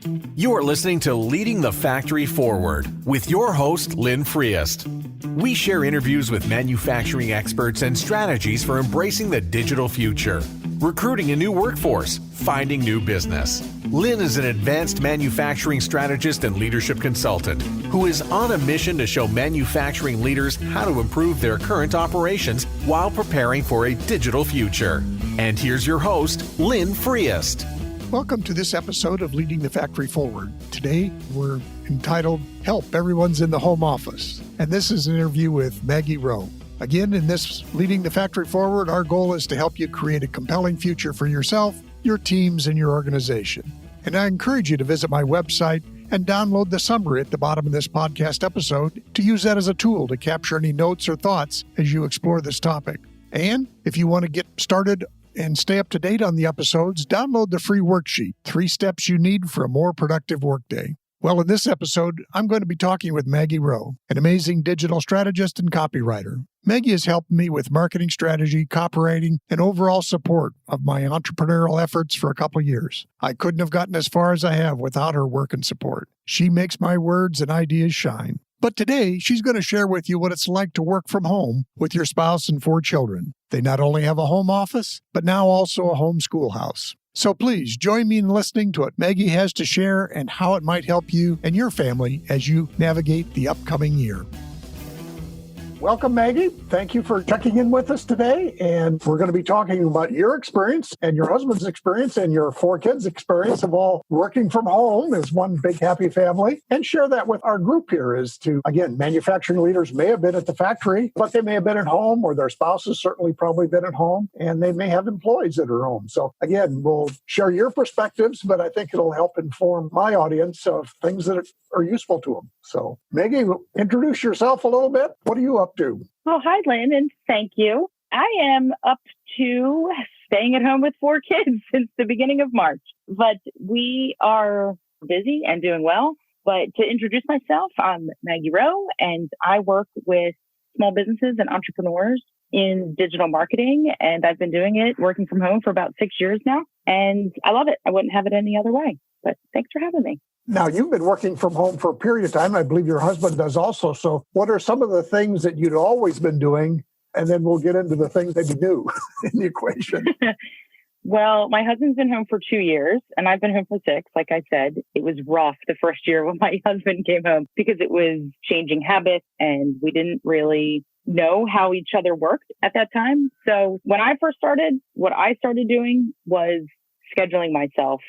You are listening to Leading the Factory Forward with your host, Lynn Friest. We share interviews with manufacturing experts and strategies for embracing the digital future, recruiting a new workforce, finding new business. Lynn is an advanced manufacturing strategist and leadership consultant who is on a mission to show manufacturing leaders how to improve their current operations while preparing for a digital future. And here's your host, Lynn Friest. Welcome to this episode of Leading the Factory Forward. Today, we're entitled, Help Everyone's in the Home Office. And this is an interview with Maggie Rowe. Again, in this Leading the Factory Forward, our goal is to help you create a compelling future for yourself, your teams, and your organization. And I encourage you to visit my website and download the summary at the bottom of this podcast episode to use that as a tool to capture any notes or thoughts as you explore this topic. And if you want to get started and stay up to date on the episodes, download the free worksheet, 3 steps you need for a more productive workday. Well, in this episode, I'm going to be talking with Maggie Rowe, an amazing digital strategist and copywriter. Maggie has helped me with marketing strategy, copywriting, and overall support of my entrepreneurial efforts for a couple years. I couldn't have gotten as far as I have without her work and support. She makes my words and ideas shine. But today, she's going to share with you what it's like to work from home with your spouse and 4 children. They not only have a home office, but now also a home schoolhouse. So please join me in listening to what Maggie has to share and how it might help you and your family as you navigate the upcoming year. Welcome, Maggie. Thank you for checking in with us today. And we're going to be talking about your experience and your husband's experience and your 4 kids' experience of all working from home as one big happy family, and share that with our group here as to, again, manufacturing leaders may have been at the factory, but they may have been at home, or their spouses certainly probably been at home, and they may have employees that are home. So again, we'll share your perspectives, but I think it'll help inform my audience of things that are useful to them. So Maggie, introduce yourself a little bit. What are you up to? Well, hi, Lynn, and thank you. I am up to staying at home with 4 kids since the beginning of March, but we are busy and doing well. But to introduce myself, I'm Maggie Rowe, and I work with small businesses and entrepreneurs in digital marketing, and I've been doing it working from home for about 6 years now, and I love it. I wouldn't have it any other way, but thanks for having me. Now, you've been working from home for a period of time. I believe your husband does also. So what are some of the things that you'd always been doing? And then we'll get into the things that you do in the equation. Well, my husband's been home for 2 years and I've been home for 6. Like I said, it was rough the first year when my husband came home because it was changing habits and we didn't really know how each other worked at that time. So when I first started, what I started doing was scheduling myself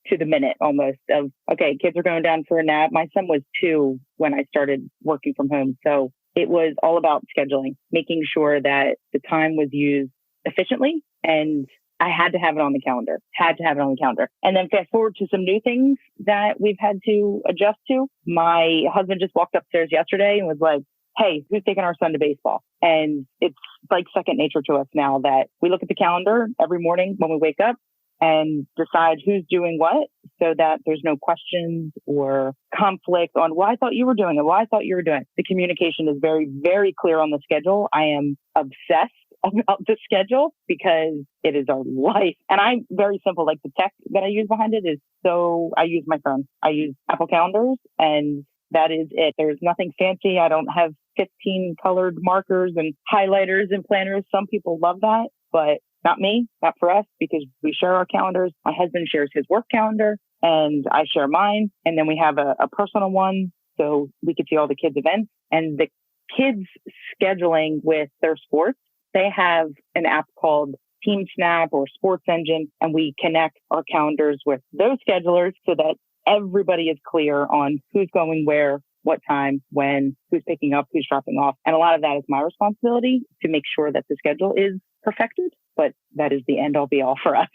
to the minute almost of, okay, kids are going down for a nap. My son was 2 when I started working from home. So it was all about scheduling, making sure that the time was used efficiently. And I had to have it on the calendar, And then fast forward to some new things that we've had to adjust to. My husband just walked upstairs yesterday and was like, hey, who's taking our son to baseball? And it's like second nature to us now that we look at the calendar every morning when we wake up and decide who's doing what so that there's no questions or conflict on, well, I thought you were doing it. Well, I thought you were doing it. The communication is very, very clear on the schedule. I am obsessed about the schedule because it is our life. And I'm very simple. Like the tech that I use behind it is I use my phone. I use Apple calendars and that is it. There's nothing fancy. I don't have 15 colored markers and highlighters and planners. Some people love that, but not me, not for us, because we share our calendars. My husband shares his work calendar and I share mine. And then we have a personal one so we could see all the kids' events. And the kids scheduling with their sports, they have an app called Team Snap or Sports Engine, and we connect our calendars with those schedulers so that everybody is clear on who's going where, what time, when, who's picking up, who's dropping off. And a lot of that is my responsibility to make sure that the schedule is perfected, but that is the end all be all for us.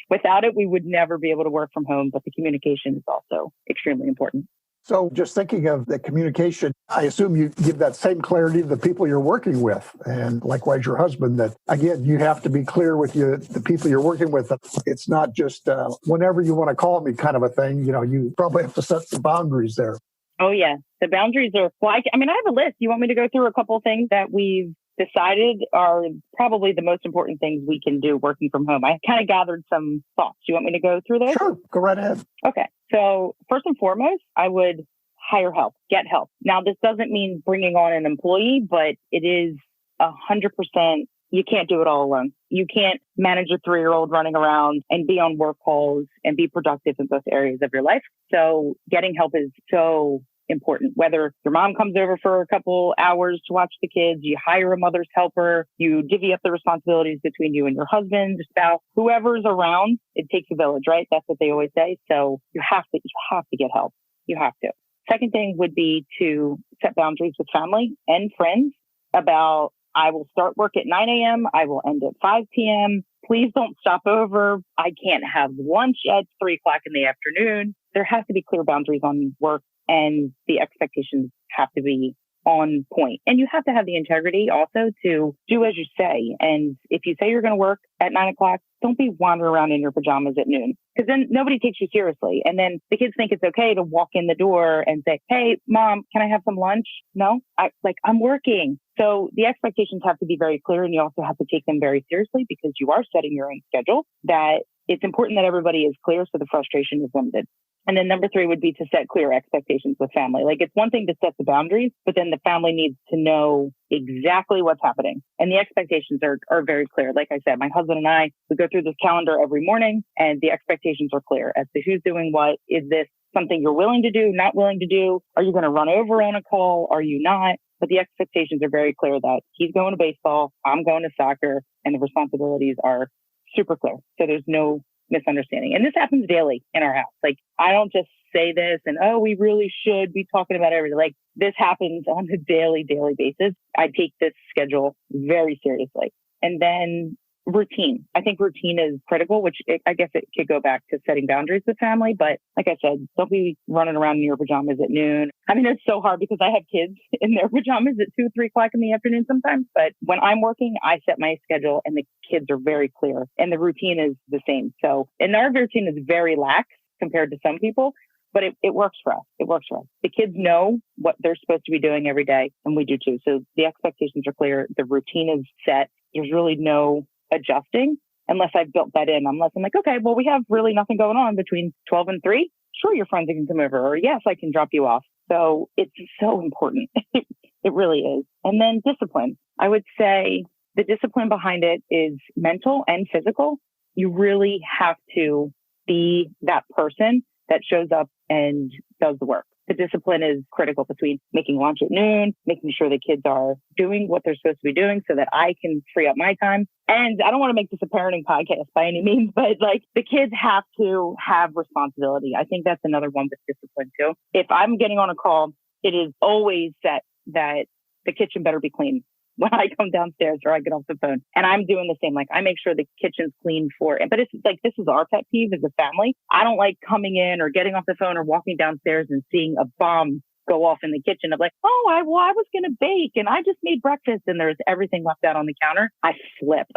Without it, we would never be able to work from home, but the communication is also extremely important. So just thinking of the communication, I assume you give that same clarity to the people you're working with. And likewise, your husband, that again, you have to be clear with the people you're working with. It's not just whenever you want to call me kind of a thing. You know, you probably have to set some boundaries there. Oh, yeah. The boundaries are, well, I mean, I have a list. You want me to go through a couple of things that we've decided are probably the most important things we can do working from home. I kind of gathered some thoughts. Do you want me to go through those? Sure, go right ahead. Okay. So first and foremost, I would hire help, get help. Now, this doesn't mean bringing on an employee, but it is 100%. You can't do it all alone. You can't manage a 3-year-old running around and be on work calls and be productive in both areas of your life. So getting help is so important. Whether your mom comes over for a couple hours to watch the kids, you hire a mother's helper, you divvy up the responsibilities between you and your husband, your spouse, whoever's around, it takes a village, right? That's what they always say. So you have to get help. You have to. Second thing would be to set boundaries with family and friends about, I will start work at 9 a.m. I will end at 5 p.m. Please don't stop over. I can't have lunch at 3 o'clock in the afternoon. There has to be clear boundaries on work, and the expectations have to be on point. And you have to have the integrity also to do as you say. And if you say you're going to work at 9 o'clock, don't be wandering around in your pajamas at noon, because then nobody takes you seriously. And then the kids think it's okay to walk in the door and say, hey, mom, can I have some lunch? No, I'm working. So the expectations have to be very clear, and you also have to take them very seriously because you are setting your own schedule. That it's important that everybody is clear so the frustration is limited. And then number 3 would be to set clear expectations with family. Like, it's one thing to set the boundaries, but then the family needs to know exactly what's happening. And the expectations are very clear. Like I said, my husband and I, we go through this calendar every morning, and the expectations are clear as to who's doing what. Is this something you're willing to do, not willing to do? Are you going to run over on a call? Are you not? But the expectations are very clear that he's going to baseball, I'm going to soccer, and the responsibilities are super clear. So there's no misunderstanding. And this happens daily in our house. Like, I don't just say this and, oh, we really should be talking about everything. Like, this happens on a daily basis. I take this schedule very seriously. And then routine. I think routine is critical, which I guess it could go back to setting boundaries with family. But like I said, don't be running around in your pajamas at noon. I mean, it's so hard because I have kids in their pajamas at 2, 3 o'clock in the afternoon sometimes. But when I'm working, I set my schedule and the kids are very clear and the routine is the same. So, and our routine is very lax compared to some people, but it works for us. It works for us. The kids know what they're supposed to be doing every day, and we do too. So the expectations are clear. The routine is set. There's really no adjusting unless I've built that in. Unless I'm like, okay, well, we have really nothing going on between 12 and 3. Sure, your friends can come over, or yes, I can drop you off. So it's so important. It really is. And then discipline. I would say the discipline behind it is mental and physical. You really have to be that person that shows up and does the work. The discipline is critical between making lunch at noon, making sure the kids are doing what they're supposed to be doing so that I can free up my time. And I don't want to make this a parenting podcast by any means, but like, the kids have to have responsibility. I think that's another one with discipline too. If I'm getting on a call, it is always set that the kitchen better be clean when I come downstairs or I get off the phone. And I'm doing the same. Like, I make sure the kitchen's clean but it's like, this is our pet peeve as a family. I don't like coming in or getting off the phone or walking downstairs and seeing a bomb go off in the kitchen of like, oh, I was going to bake and I just made breakfast and there's everything left out on the counter. I flip.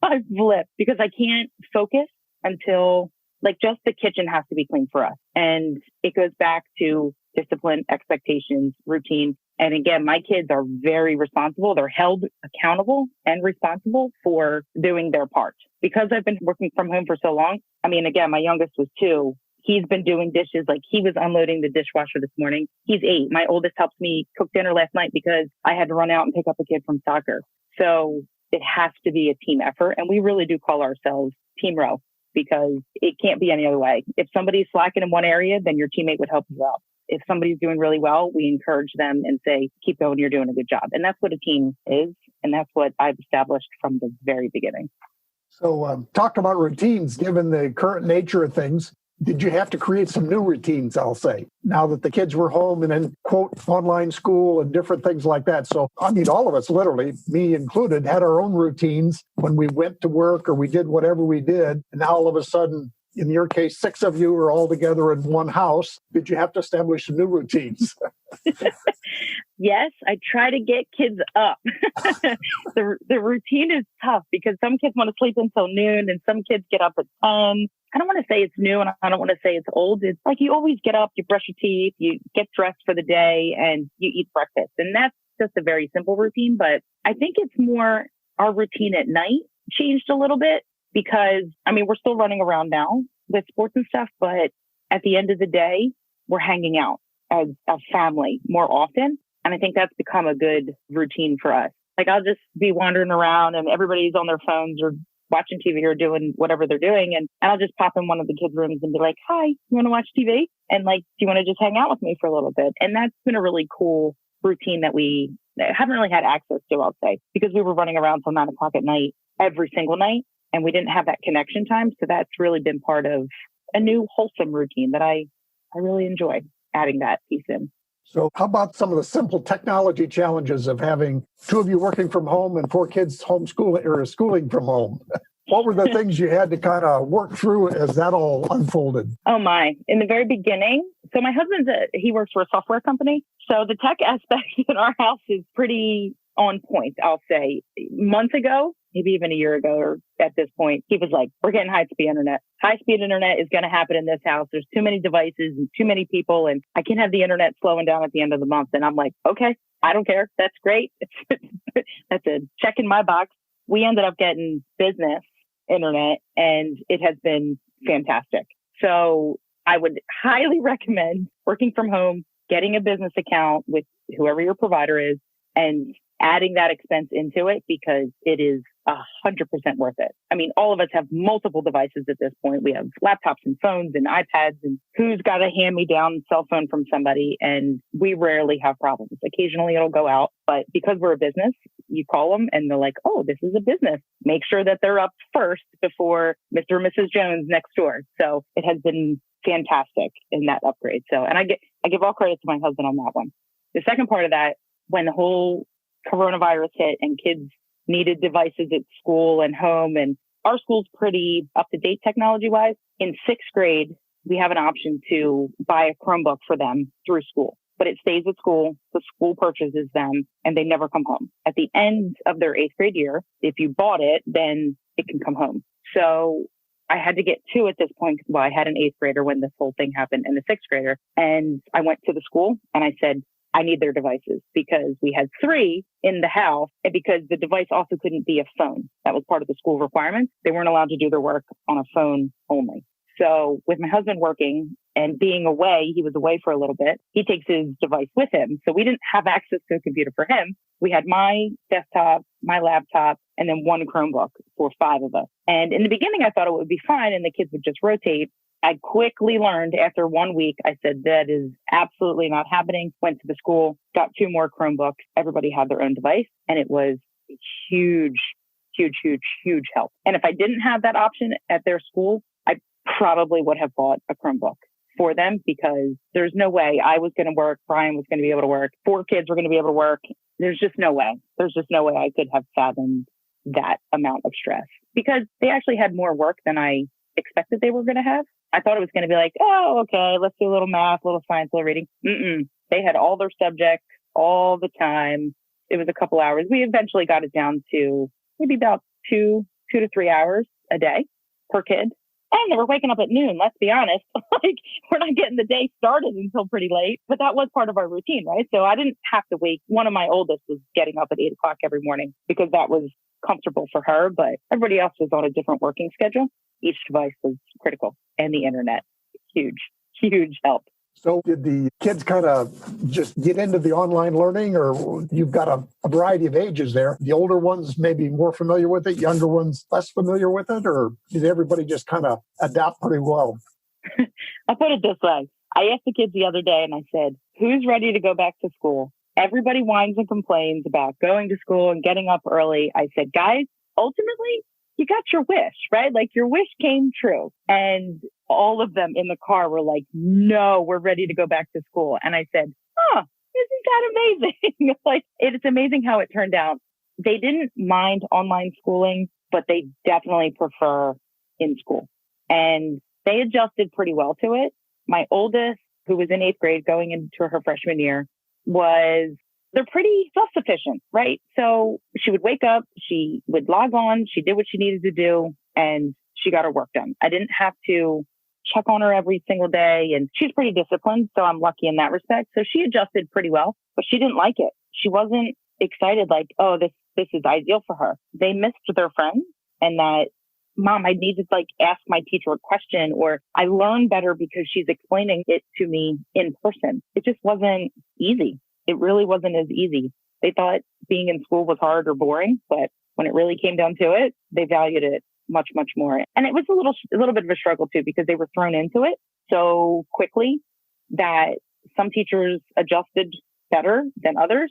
I flip because I can't focus until like just the kitchen has to be clean for us. And it goes back to discipline, expectations, routine. And again, my kids are very responsible. They're held accountable and responsible for doing their part. Because I've been working from home for so long. I mean, again, my youngest was 2. He's been doing dishes. Like, he was unloading the dishwasher this morning. He's 8. My oldest helped me cook dinner last night because I had to run out and pick up a kid from soccer. So it has to be a team effort. And we really do call ourselves Team Rowe because it can't be any other way. If somebody's slacking in one area, then your teammate would help you out. If somebody's doing really well, we encourage them and say, keep going, you're doing a good job. And that's what a team is. And that's what I've established from the very beginning. So talk about routines, given the current nature of things. Did you have to create some new routines, I'll say, now that the kids were home and then, quote, online school and different things like that? So, I mean, all of us, literally, me included, had our own routines when we went to work or we did whatever we did. And now all of a sudden, in your case, 6 of you are all together in one house. Did you have to establish some new routines? Yes, I try to get kids up. The routine is tough because some kids want to sleep until noon and some kids get up at 10. I don't want to say it's new and I don't want to say it's old. It's like you always get up, you brush your teeth, you get dressed for the day and you eat breakfast. And that's just a very simple routine, but I think it's more our routine at night changed a little bit because, I mean, we're still running around now with sports and stuff, but at the end of the day, we're hanging out as a family more often. And I think that's become a good routine for us. Like I'll just be wandering around and everybody's on their phones or watching TV or doing whatever they're doing. And I'll just pop in one of the kids' rooms and be like, hi, you want to watch TV? And like, do you want to just hang out with me for a little bit? And that's been a really cool routine that we haven't really had access to, I'll say, because we were running around till 9 o'clock at night every single night and we didn't have that connection time. So that's really been part of a new wholesome routine that I really enjoy adding that piece in. So how about some of the simple technology challenges of having two of you working from home and 4 kids homeschooling or schooling from home? What were the things you had to kind of work through as that all unfolded? Oh my, in the very beginning. So my husband's he works for a software company. So the tech aspect in our house is pretty on point, I'll say. Months ago, maybe even a year ago or at this point, he was like, we're getting high-speed internet. High-speed internet is going to happen in this house. There's too many devices and too many people, and I can't have the internet slowing down at the end of the month. And I'm like, okay, I don't care. That's great. That's a check in my box. We ended up getting business internet, and it has been fantastic. So I would highly recommend working from home, getting a business account with whoever your provider is, and adding that expense into it because it is 100% worth it. I mean, all of us have multiple devices at this point. We have laptops and phones and iPads, and who's got a hand-me-down cell phone from somebody, and we rarely have problems. Occasionally it'll go out, but because we're a business, you call them and they're like, oh, this is a business. Make sure that they're up first before Mr. or Mrs. Jones next door. So it has been fantastic in that upgrade. So, and I give all credit to my husband on that one. The second part of that, when the whole coronavirus hit and kids needed devices at school and home, and our school's pretty up to date technology wise. In 6th grade, we have an option to buy a Chromebook for them through school, but it stays at school. The school purchases them and they never come home. At the end of their 8th grade year, if you bought it, then it can come home. So I had to get 2 at this point. Well, I had an 8th grader when this whole thing happened and a 6th grader. And I went to the school and I said, I need their devices because we had 3 in the house and because the device also couldn't be a phone. That was part of the school requirements. They weren't allowed to do their work on a phone only. So with my husband working and being away, he was away for a little bit. He takes his device with him. So we didn't have access to a computer for him. We had my desktop, my laptop, and then 1 Chromebook for 5 of us. And in the beginning, I thought it would be fine and the kids would just rotate. I quickly learned after 1 week, I said, that is absolutely not happening. Went to the school, got 2 more Chromebooks. Everybody had their own device. And it was huge help. And if I didn't have that option at their school, I probably would have bought a Chromebook for them because there's no way I was going to work. Brian was going to be able to work. 4 kids were going to be able to work. There's just no way. There's just no way I could have fathomed that amount of stress because they actually had more work than I expected they were going to have. I thought it was going to be like, oh, okay, let's do a little math, a little science, a little reading. They had all their subjects all the time. It was a couple hours. We eventually got it down to maybe about 2 to 3 hours a day per kid. And they were waking up at noon, let's be honest. Like, we're not getting the day started until pretty late, but that was part of our routine, right? So I didn't have to wait. One of my oldest was getting up at 8 o'clock every morning because that was comfortable for her, but everybody else was on a different working schedule. Each device was critical, and the internet, huge help. So did the kids kind of just get into the online learning, or you've got a variety of ages there? The older ones maybe more familiar with it, younger ones less familiar with it, or did everybody just kind of adapt pretty well? I'll put it this way. I asked the kids the other day and I said, who's ready to go back to school? Everybody whines and complains about going to school and getting up early. I said, guys, ultimately, you got your wish, right? Like your wish came true. And all of them in the car were like, no, we're ready to go back to school. And I said, oh, isn't that amazing? Like, it's amazing how it turned out. They didn't mind online schooling, but they definitely prefer in school. And they adjusted pretty well to it. My oldest, who was in 8th grade going into her freshman year, they're pretty self-sufficient, right? So she would wake up, she would log on, she did what she needed to do, and she got her work done. I didn't have to check on her every single day, and she's pretty disciplined, so I'm lucky in that respect. So she adjusted pretty well, but she didn't like it. she wasn't excited like, oh, this is ideal for her. They missed their friends and that, Mom, I need to like ask my teacher a question, or I learn better because she's explaining it to me in person. It just wasn't easy. It really wasn't as easy. They thought being in school was hard or boring, but when it really came down to it, they valued it much, much more. And it was a little bit of a struggle too, because they were thrown into it so quickly that some teachers adjusted better than others.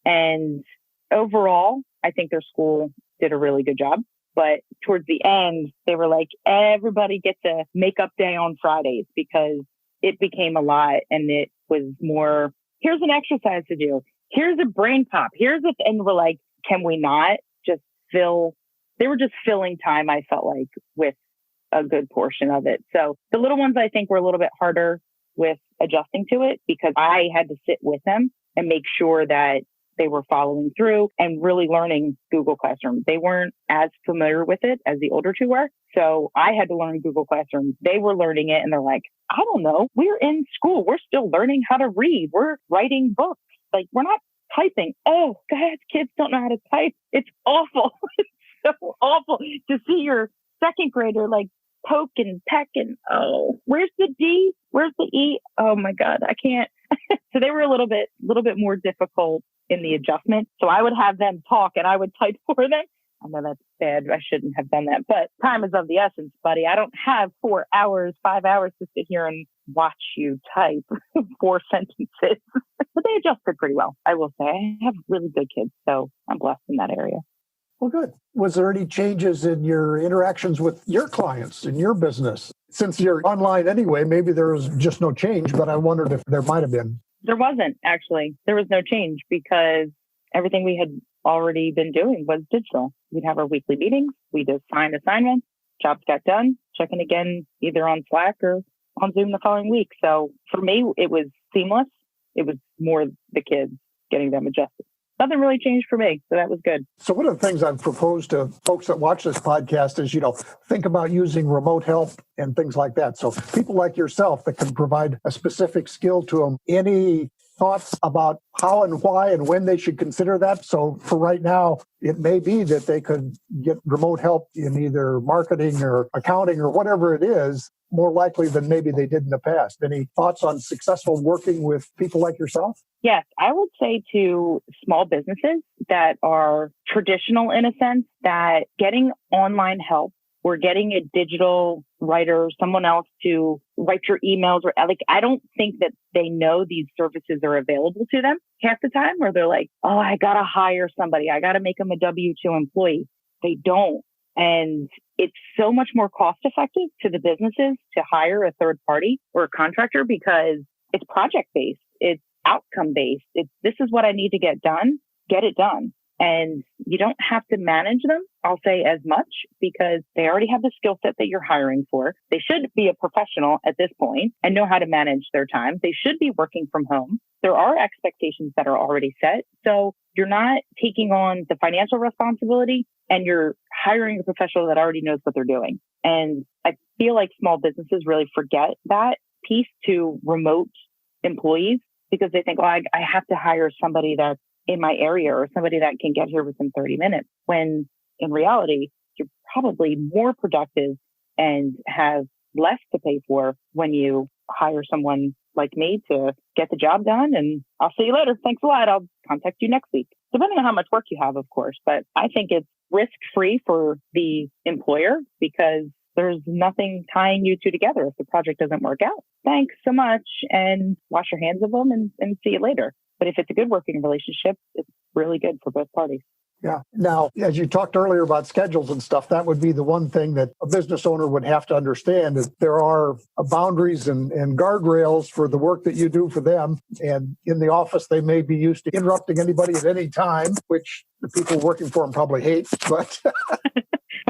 And overall, I think their school did a really good job. But towards the end, they were like, everybody gets a makeup day on Fridays, because it became a lot. And it was more, here's an exercise to do. Here's a brain pop. And we're like, can we not just they were just filling time, I felt like, with a good portion of it. So the little ones, I think, were a little bit harder with adjusting to it, because I had to sit with them and make sure that they were following through and really learning Google Classroom. They weren't as familiar with it as the older two were. So I had to learn Google Classroom. They were learning it and they're like, I don't know. We're in school. We're still learning how to read. We're writing books. Like, we're not typing. Oh, guys, kids don't know how to type. It's awful. It's so awful to see your second grader like poke and peck and, oh, where's the D? Where's the E? Oh my God, I can't. So they were a little bit more difficult in the adjustment. So I would have them talk and I would type for them. I know that's bad. I shouldn't have done that, but time is of the essence, buddy. I don't have 4 hours, 5 hours to sit here and watch you type 4 sentences. But they adjusted pretty well, I will say. I have really good kids, so I'm blessed in that area. Well, good. Was there any changes in your interactions with your clients in your business? Since you're online anyway, maybe there was just no change, but I wondered if there might have been. There wasn't, actually. There was no change because everything we had already been doing was digital. We'd have our weekly meetings. We'd assign assignments. Jobs got done. Check in again, either on Slack or on Zoom the following week. So for me, it was seamless. It was more the kids, getting them adjusted. Nothing really changed for me, so that was good. So one of the things I've proposed to folks that watch this podcast is, think about using remote help and things like that. So people like yourself that can provide a specific skill to them. Any thoughts about how and why and when they should consider that? So for right now, it may be that they could get remote help in either marketing or accounting or whatever it is, more likely than maybe they did in the past. Any thoughts on successful working with people like yourself? Yes, I would say to small businesses that are traditional in a sense, that getting online help or getting a digital writer, someone else to write your emails, or like, I don't think that they know these services are available to them half the time, or they're like, oh, I got to hire somebody. I got to make them a W-2 employee. They don't. And it's so much more cost effective to the businesses to hire a third party or a contractor, because it's project based. It's outcome based. This is what I need to get done. Get it done. And you don't have to manage them, I'll say, as much, because they already have the skill set that you're hiring for. They should be a professional at this point and know how to manage their time. They should be working from home. There are expectations that are already set. So you're not taking on the financial responsibility, and you're hiring a professional that already knows what they're doing. And I feel like small businesses really forget that piece to remote employees, because they think, oh, I have to hire somebody that's in my area or somebody that can get here within 30 minutes. When in reality, you're probably more productive and have less to pay for when you hire someone like me to get the job done. And I'll see you later. Thanks a lot. I'll contact you next week, depending on how much work you have, of course. But I think it's risk-free for the employer, because there's nothing tying you two together if the project doesn't work out. Thanks so much, and wash your hands of them and see you later. But if it's a good working relationship, it's really good for both parties. Yeah. Now, as you talked earlier about schedules and stuff, that would be the one thing that a business owner would have to understand, is there are boundaries and guardrails for the work that you do for them. And in the office, they may be used to interrupting anybody at any time, which the people working for them probably hate. But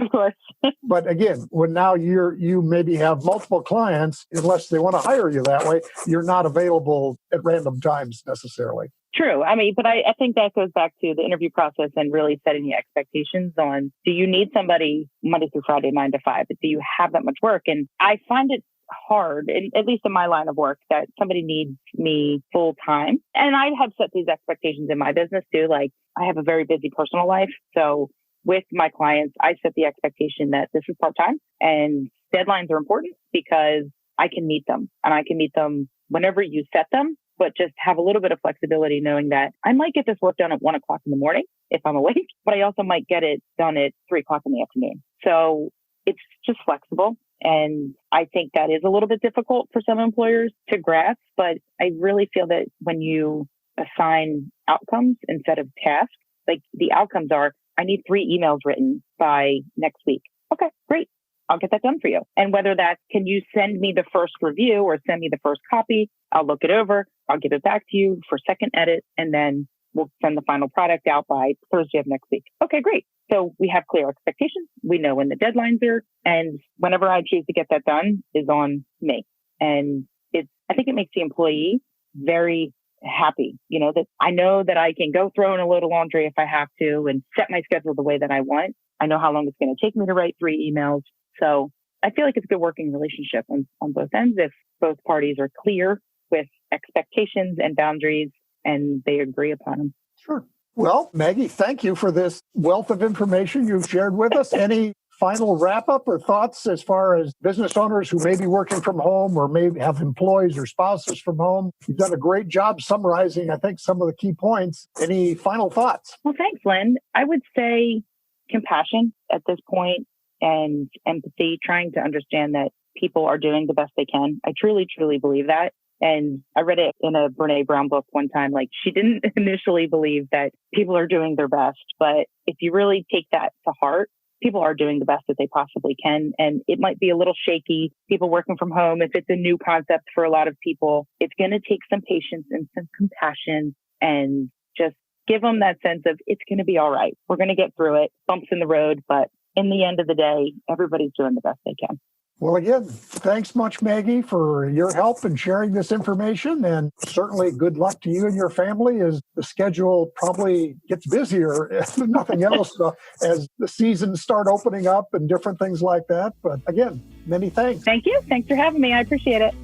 of course. But again, when now you maybe have multiple clients, unless they want to hire you that way, you're not available at random times necessarily. True. I mean, but I think that goes back to the interview process and really setting the expectations on, do you need somebody Monday through Friday, 9 to 5? Do you have that much work? And I find it hard, at least in my line of work, that somebody needs me full time. And I have set these expectations in my business too. Like, I have a very busy personal life. So with my clients, I set the expectation that this is part-time and deadlines are important because I can meet them, and I can meet them whenever you set them, but just have a little bit of flexibility knowing that I might get this work done at 1 o'clock in the morning if I'm awake, but I also might get it done at 3 o'clock in the afternoon. So it's just flexible. And I think that is a little bit difficult for some employers to grasp, but I really feel that when you assign outcomes instead of tasks, like the outcomes are, I need 3 emails written by next week. Okay, great. I'll get that done for you. And whether that's, can you send me the first review or send me the first copy? I'll look it over. I'll give it back to you for second edit. And then we'll send the final product out by Thursday of next week. Okay, great. So we have clear expectations. We know when the deadlines are. And whenever I choose to get that done is on me. And I think it makes the employee very happy, that I know that I can go throw in a load of laundry if I have to and set my schedule the way that I want. I know how long it's going to take me to write 3 emails. So I feel like it's a good working relationship on both ends if both parties are clear with expectations and boundaries and they agree upon them. Sure. Well, Maggie, thank you for this wealth of information you've shared with us. Any final wrap-up or thoughts as far as business owners who may be working from home or may have employees or spouses from home? You've done a great job summarizing, I think, some of the key points. Any final thoughts? Well, thanks, Lynn. I would say compassion at this point and empathy, trying to understand that people are doing the best they can. I truly, truly believe that. And I read it in a Brene Brown book one time. Like, she didn't initially believe that people are doing their best. But if you really take that to heart, people are doing the best that they possibly can. And it might be a little shaky, people working from home. If it's a new concept for a lot of people, it's going to take some patience and some compassion and just give them that sense of it's going to be all right. We're going to get through it, bumps in the road. But in the end of the day, everybody's doing the best they can. Well, again, thanks much, Maggie, for your help in sharing this information. And certainly good luck to you and your family as the schedule probably gets busier, if nothing else, as the seasons start opening up and different things like that. But again, many thanks. Thank you. Thanks for having me. I appreciate it.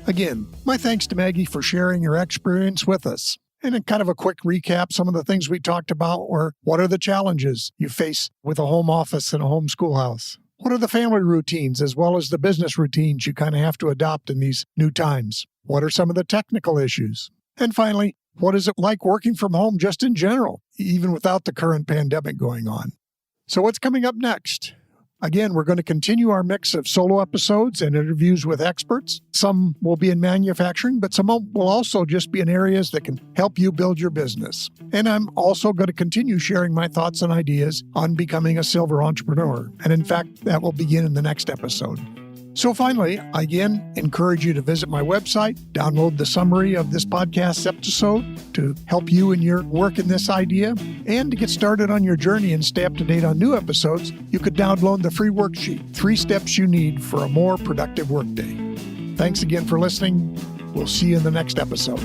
Again, my thanks to Maggie for sharing her experience with us. And in kind of a quick recap, some of the things we talked about were, what are the challenges you face with a home office and a home schoolhouse? What are the family routines as well as the business routines you kind of have to adopt in these new times? What are some of the technical issues? And finally, what is it like working from home just in general, even without the current pandemic going on? So what's coming up next? Again, we're going to continue our mix of solo episodes and interviews with experts. Some will be in manufacturing, but some will also just be in areas that can help you build your business. And I'm also going to continue sharing my thoughts and ideas on becoming a silver entrepreneur. And in fact, that will begin in the next episode. So finally, I again encourage you to visit my website, download the summary of this podcast episode to help you in your work in this idea, and to get started on your journey and stay up to date on new episodes, you could download the free worksheet, 3 steps you need for a more productive workday. Thanks again for listening. We'll see you in the next episode.